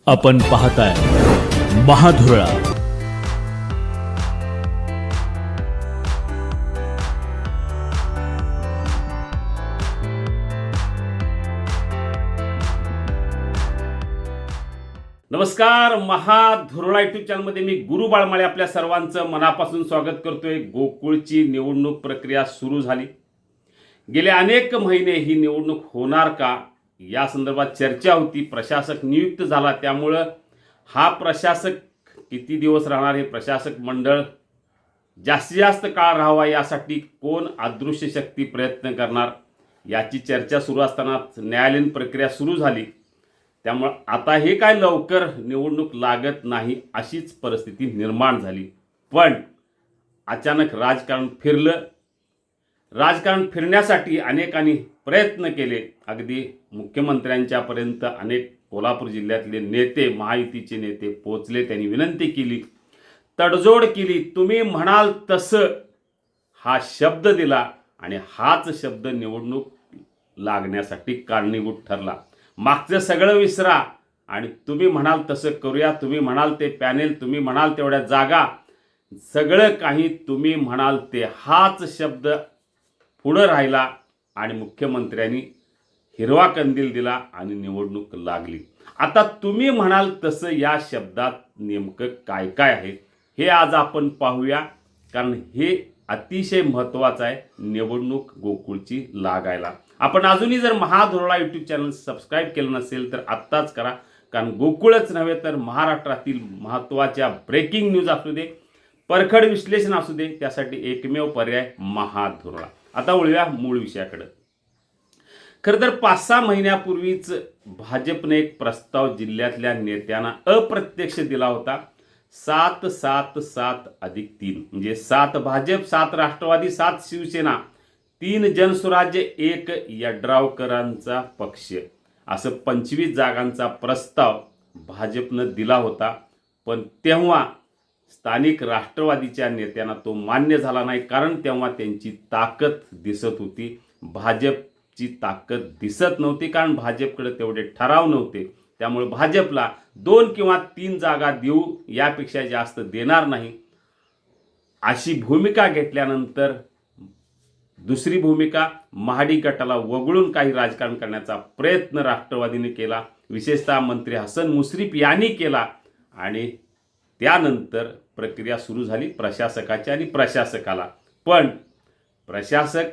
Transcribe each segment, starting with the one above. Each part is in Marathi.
आपण पाहताय महाधुरळा. नमस्कार. महाधुरळा युट्यूब चॅनलमध्ये मी गुरु बाळमाळे आपल्या सर्वांचं मनापासून स्वागत करतोय. गोकुळची निवडणूक प्रक्रिया सुरू झाली. गेले अनेक महिने ही निवडणूक होणार का या संदर्भात चर्चा होती. प्रशासक नियुक्त झाला, त्यामुळं हा प्रशासक किती दिवस राहणार, हे प्रशासक मंडळ जास्तीत जास्त काळ राहावा यासाठी कोण अदृश्य शक्ती प्रयत्न करणार याची चर्चा सुरू असताना न्यायालयीन प्रक्रिया सुरू झाली. त्यामुळं आता हे काय लवकर निवडणूक लागत नाही अशीच परिस्थिती निर्माण झाली. पण अचानक राजकारण फिरलं. राजकारण फिरण्यासाठी अनेकांनी प्रयत्न केले. अगदी मुख्यमंत्र्यांच्यापर्यंत अनेक कोल्हापूर जिल्ह्यातले नेते, महायुतीचे नेते पोचले. त्यांनी विनंती केली, तडजोड केली. तुम्ही म्हणाल तसं हा शब्द दिला आणि हाच शब्द निवडणूक लागण्यासाठी कारणीभूत ठरला. मागचं सगळं विसरा आणि तुम्ही म्हणाल तसं करूया. तुम्ही म्हणाल ते पॅनेल, तुम्ही म्हणाल तेवढ्या जागा, सगळं काही तुम्ही म्हणाल ते, हाच शब्द पुढं राहिला आणि मुख्यमंत्र्यांनी हिरवा कंदील दिला आणि निवडणूक लागली. आता तुम्ही म्हणाल तसं या शब्दात नेमकं काय काय आहे हे आज आपण पाहूया, कारण हे अतिशय महत्त्वाचं आहे निवडणूक गोकुळची लागायला. आपण अजूनही जर महाधुरळा यूट्यूब चॅनल सबस्क्राईब केलं नसेल तर आत्ताच करा, कारण गोकुळच नव्हे तर महाराष्ट्रातील महत्त्वाच्या ब्रेकिंग न्यूज असू दे, परखड विश्लेषण असू दे, त्यासाठी एकमेव पर्याय महाधुरळा. आता वळूया मूळ विषयाकडे. खरं तर 5-6 महिन्यापूर्वीच भाजपने एक प्रस्ताव जिल्ह्यातल्या नेत्यांना अप्रत्यक्ष दिला होता. 7-7-7+3 म्हणजे 7 भाजप, 7 राष्ट्रवादी, 7 शिवसेना, 3 जनसुराज्य, 1 यड्रावकरांचा पक्ष, असं 25 जागांचा प्रस्ताव भाजपनं दिला होता. पण तेव्हा स्थानिक राष्ट्रवादीच्या नेत्यांना तो मान्य झाला नाही, कारण तेव्हा त्यांची ताकद दिसत होती. भाजपची ताकद दिसत नव्हती, कारण भाजपकडे तेवढे ठराव नव्हते. त्यामुळे भाजपला 2 किंवा 3 जागा देऊ, यापेक्षा जास्त देणार नाही अशी भूमिका घेतल्यानंतर दुसरी भूमिका महाडी गटाला वगळून काही राजकारण करण्याचा प्रयत्न राष्ट्रवादीने केला. विशेषतः मंत्री हसन मुश्रीफ यांनी केला आणि त्यानंतर प्रक्रिया सुरू झाली प्रशासकाची आणि प्रशासकाला. पण प्रशासक,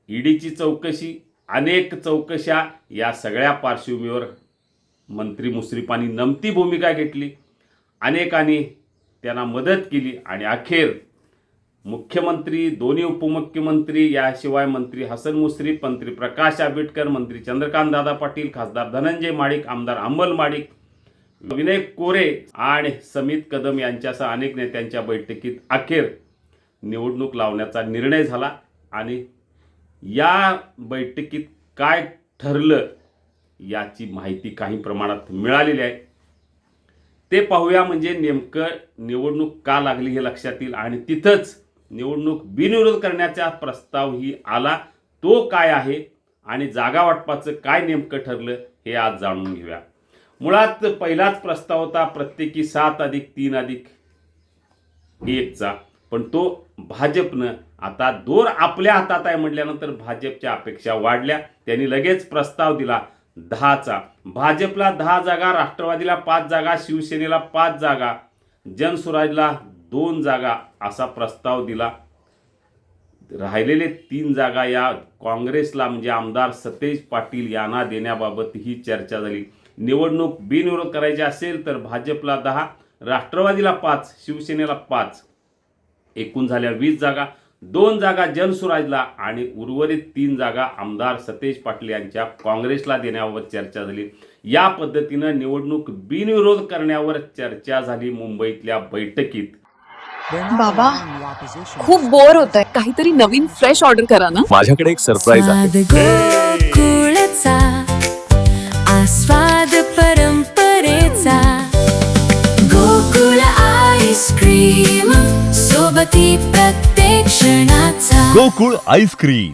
ईडीची चौकशी, अनेक चौकशा, या सगळ्या पार्श्वभूमीवर मंत्री मुश्रीफांनी नमती भूमिका घेतली. अनेकांनी त्यांना मदत केली आणि अखेर मुख्यमंत्री, दोन्ही उपमुख्यमंत्री, याशिवाय मंत्री हसन मुश्रीफ, मंत्री प्रकाश आंबेडकर, मंत्री चंद्रकांत दादा पाटील, खासदार धनंजय माडिक, आमदार अंमल माडिक, विनय कोरे आणि समित कदम यांच्यासह अनेक नेत्यांच्या बैठकीत अखेर निवडणूक लावण्याचा निर्णय झाला. आणि या बैठकीत काय ठरलं याची माहिती काही प्रमाणात मिळालेली आहे. ते पाहूया. म्हणजे नेमकं निवडणूक का लागली हे लक्षात येईल आणि तिथंच निवडणूक बिनविरोध करण्याचा प्रस्तावही आला. तो काय आहे आणि जागा वाटपाचं काय नेमकं ठरलं हे आज जाणून घेऊया. मुळात पहिलाच प्रस्ताव होता प्रत्येकी 7+3+1चा, पण तो भाजपनं, आता दोर आपल्या हातात आहे म्हटल्यानंतर भाजपच्या अपेक्षा वाढल्या. त्यांनी लगेच प्रस्ताव दिला 10चा. भाजपला 10 जागा, राष्ट्रवादीला 5 जागा, शिवसेनेला 5 जागा, जनसुराजला 2 जागा असा प्रस्ताव दिला. राहिलेले 3 जागा या काँग्रेसला म्हणजे आमदार सतेज पाटील यांना देण्याबाबत ही चर्चा झाली. निवडणूक बिनविरोध करायची असेल तर भाजपला 10, राष्ट्रवादीला 5, शिवसेनेला 5, एकूण झाल्या 20 जागा. 2 जागा जनसुराजला आणि उर्वरित 3 जागा आमदार सतेज पाटील यांच्या काँग्रेसला देण्याबाबत चर्चा झाली. या पद्धतीनं निवडणूक बिनविरोध करण्यावर चर्चा झाली मुंबईतल्या बैठकीत. बाबा, खूप बोर होतंय. काहीतरी नवीन फ्रेश ऑर्डर करा ना. माझ्याकडे एक सरप्राईज आहे. गोकुळचा आस्वाद परंपरेचा, गोकुळ आईस्क्रीम, सोबती प्रत्येक क्षणाचा. गोकुळ आईस्क्रीम.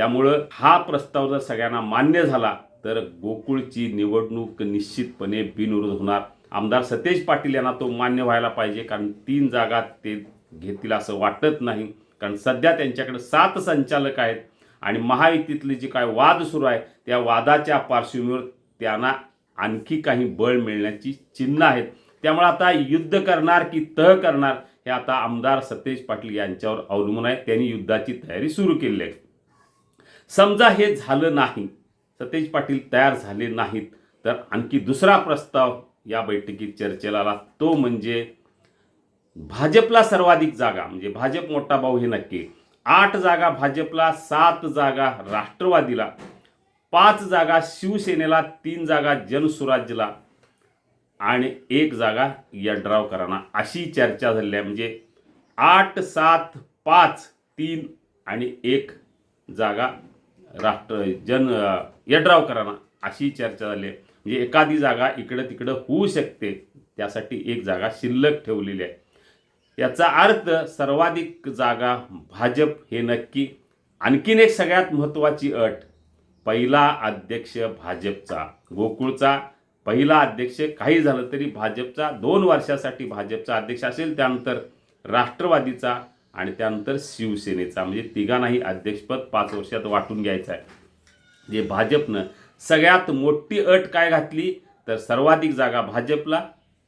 त्यामुळं हा प्रस्ताव जर सगळ्यांना मान्य झाला तर गोकुळची निवडणूक निश्चितपणे बिनविरोध होणार. आमदार सतेज पाटील यांना तो मान्य व्हायला पाहिजे, कारण 3 जागा ते घेतील असं वाटत नाही. कारण सध्या त्यांच्याकडे 7 संचालक आहेत आणि महायुतीतले जे काय वाद सुरू आहे त्या वादाच्या पार्श्वभूमीवर त्यांना आणखी काही बळ मिळण्याची चिन्ह आहेत. त्यामुळे आता युद्ध करणार की तह करणार हे आता आमदार सतेज पाटील यांच्यावर अवलंबून आहे. त्यांनी युद्धाची तयारी सुरू केली आहे. समजा हे झालं नाही, सतेज पाटील तयार झाले नाहीत, तर आणखी दुसरा प्रस्ताव या बैठकीत चर्चेला आला. तो म्हणजे भाजपला सर्वाधिक जागा, म्हणजे भाजप मोठा भाऊ हे नक्की. 8 जागा भाजपला, 7 जागा राष्ट्रवादीला, 5 जागा शिवसेनेला, 3 जागा जनसुराज्यला आणि 1 जागा यड्रावकरांना, अशी चर्चा झाली आहे. म्हणजे 8, 7, 5, 3 आणि 1 जागा यड्रावकरांना, अशी चर्चा झाली आहे. म्हणजे एखादी जागा इकडं तिकडं होऊ शकते, त्यासाठी 1 जागा शिल्लक ठेवलेली आहे. याचा अर्थ सर्वाधिक जागा भाजप हे नक्की. आणखीन एक सगळ्यात महत्त्वाची अट, पहिला अध्यक्ष भाजपचा, गोकुळचा पहिला अध्यक्ष काही झालं तरी भाजपचा, 2 वर्षासाठी भाजपचा अध्यक्ष असेल, त्यानंतर राष्ट्रवादीचा आणि त्यानंतर शिवसेनेचा, म्हणजे तिघांनाही अध्यक्षपद 5 वर्षात वाटून घ्यायचं आहे. जे भाजपनं सगळ्यात मोठी अट काय घातली तर सर्वाधिक जागा भाजपला,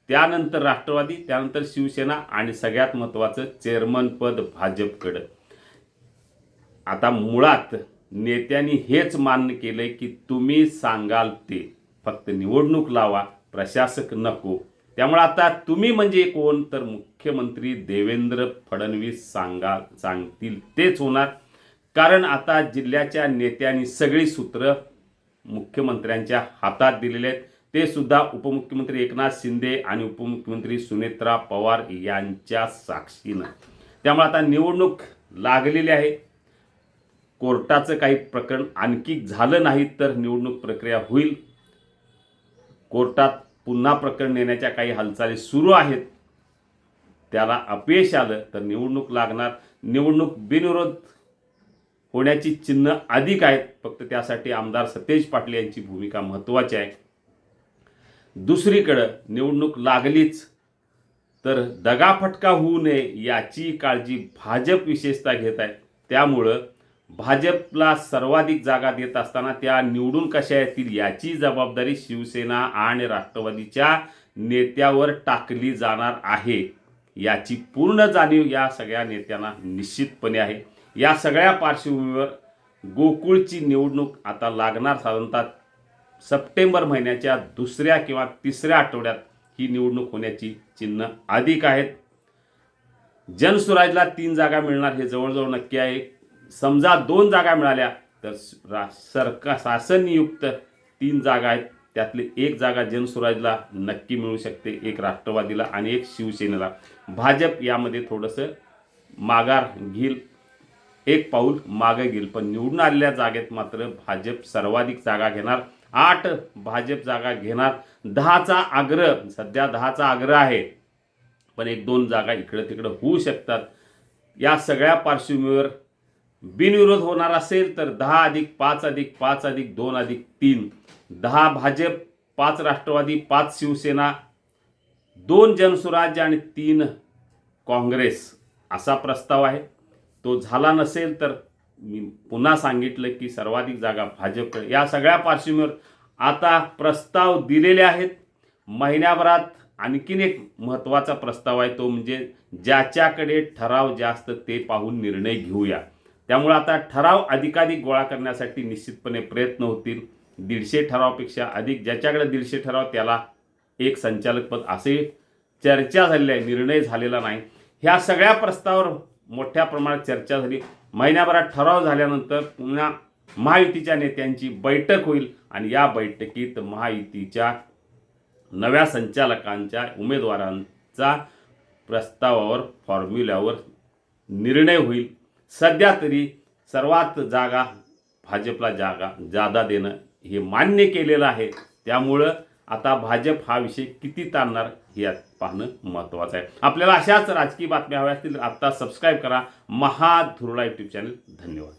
त्यानंतर राष्ट्रवादी, त्यानंतर शिवसेना आणि सगळ्यात महत्त्वाचं चेअरमन पद भाजपकडं. आता मुळात नेत्यांनी हेच मान्य केलंय की तुम्ही सांगाल ते, फक्त निवडणूक लावा, प्रशासक नको. त्यामुळे आता तुम्ही म्हणजे कोण तर मुख्यमंत्री देवेंद्र फडणवीस सांगतील तेच होणार. कारण आता जिल्ह्याच्या नेत्यांनी सगळी सूत्र मुख्यमंत्र्यांच्या हातात दिलेले आहेत. ते सुद्धा उपमुख्यमंत्री एकनाथ शिंदे आणि उपमुख्यमंत्री सुनेत्रा पवार यांच्या साक्षीनं. त्यामुळे आता निवडणूक लागलेली आहे. कोर्टाचं काही प्रकरण आणखी झालं नाही तर निवडणूक प्रक्रिया होईल. कोर्टात पुन्हा प्रकरण नेण्याच्या काही हालचाली सुरू आहेत. त्याला अपयश आलं तर निवडणूक लागणार. निवडणूक बिनविरोध होण्याची चिन्ह अधिक आहेत. फक्त त्यासाठी आमदार सतेज पाटील यांची भूमिका महत्त्वाची आहे. दुसरीकडं निवडणूक लागलीच तर दगाफटका होऊ नये याची काळजी भाजप विशेषतः घेत आहे. त्यामुळं भाजपला सर्वाधिक जागा देत असताना त्या निवडून कशा येतील याची जबाबदारी शिवसेना आणि राष्ट्रवादीच्या नेत्यावर टाकली जाणार आहे. याची पूर्ण जाणीव या सगळ्या नेत्यांना निश्चितपणे आहे. या सगळ्या पार्श्वभूमीवर गोकुळची निवडणूक आता लागणार. साधारणतः सप्टेंबर महिन्याच्या 2ऱ्या किंवा 3ऱ्या आठवड्यात ही निवडणूक होण्याची चिन्ह अधिक आहेत. जनसुराजला 3 जागा मिळणार हे जवळजवळ नक्की आहे. समजा 2 जागा मिळाल्या तर शासन नियुक्त 3 जागा आहेत. त्यातली 1 जागा जनसुराजला नक्की मिळू शकते, 1 राष्ट्रवादीला आणि 1 शिवसेनेला. भाजप यामध्ये थोडंसं माघार घेईल, 1 पाऊल मागे घेईल. पण निवडून आलेल्या जागेत मात्र भाजप सर्वाधिक जागा घेणार. 8 भाजप जागा घेणार. 10चा आग्रह, सध्या 10चा आग्रह आहे, पण 1-2 जागा इकडं तिकडं होऊ शकतात. या सगळ्या पार्श्वभूमीवर बिनविरोध होणार असेल तर 10+5+5+2+3, 10 भाजप, 5 राष्ट्रवादी, 5 शिवसेना, 2 जनसुराज्य आणि 3 काँग्रेस असा प्रस्ताव आहे. तो झाला नसेल तर मी पुन्हा सांगितलं की सर्वाधिक जागा भाजपकडे. या सगळ्या पार्श्वभूमीवर आता प्रस्ताव दिलेले आहेत. महिन्याभरात आणखीन एक महत्त्वाचा प्रस्ताव आहे, तो म्हणजे ज्याच्याकडे ठराव जास्त ते पाहून निर्णय घेऊया. त्यामुळे आता ठराव अधिकाधिक गोळा करण्यासाठी निश्चितपणे प्रयत्न होतील. 150 ठरावापेक्षा अधिक, ज्याच्याकडे 150 ठराव त्याला 1 संचालकपद असे चर्चा झालेली आहे, निर्णय झालेला नाही. ह्या सगळ्या प्रस्तावावर मोठ्या प्रमाणात चर्चा झाली. महिन्याभरात ठराव झाल्यानंतर पुन्हा महायुतीच्या नेत्यांची बैठक होईल आणि या बैठकीत महायुतीच्या नव्या संचालकांच्या उमेदवारांचा प्रस्तावावर, फॉर्म्युल्यावर निर्णय होईल. सध्या तरी सर्वात जागा भाजपला जादा देणं हे मान्य केलेलं आहे. त्यामुळं आता भाजप हा विषय किती ताणणार हे पाहणं महत्त्वाचं आहे. आपल्याला अशाच राजकीय बातम्या हव्या असतील तर आता सबस्क्राईब करा महाधुरळा यूट्यूब चॅनल. धन्यवाद.